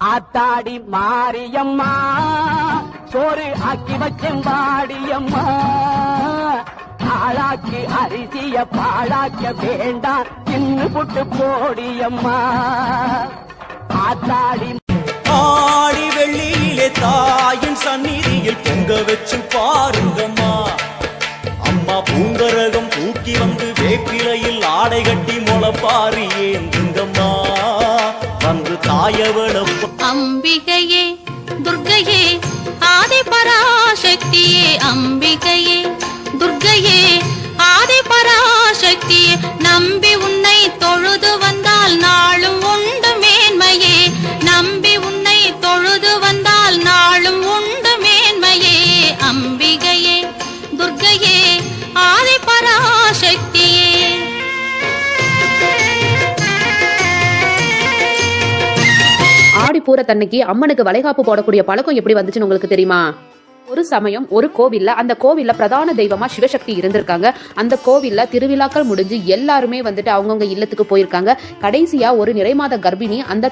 ஆத்தாடி மாரியம்மா சோறு ஆக்கி வச்செம்பாடியம்மா ஆளாக்கி அரிசிய பாழாக்க வேண்டாம் தின்னு புட்டு போடியம்மா ஆத்தாடி ஆடி வெள்ளியிலே தாயின் சந்நிதியில் பொங்க வச்சு பாருங்கம்மா அம்மா பூங்கரகம் தூக்கி வந்து வேப்பிலையில் ஆடை கட்டி முளப்பாரி ஏந்துங்கம்மா வந்து தாயவள அம்பிகையே துர்க்கையே ஆதி பராசக்தியே அம்பிகையே துர்க்கையே ஆதி பராசக்தியே நம்பி உன்னை தொழுது வந்தால் நாளும் உண்டு மேன்மையே நம்பி உன்னை தொழுது வந்தால் நாளும் உண்டு மேன்மையே அம்பிகையே துர்க்கையே ஆதி பராசக்தியே ஆடிப்பூரத்தன்னைக்கு அம்மனுக்கு வளைகாப்பு போடக்கூடிய பழக்கம் எப்படி வந்துச்சுன்னு உங்களுக்கு தெரியுமா? ஒரு சமயம் ஒரு கோவில்ல, அந்த கோவில்ல பிரதான தெய்வமா சிவசக்தி இருந்திருக்காங்க. அந்த கோவில்ல திருவிழாக்கள் முடிஞ்சு எல்லாருமே வந்துட்டு அவங்கவுங்க இல்லத்துக்கு போயிருக்காங்க. கடைசியா ஒரு நிறைமாத கர்ப்பிணி அந்த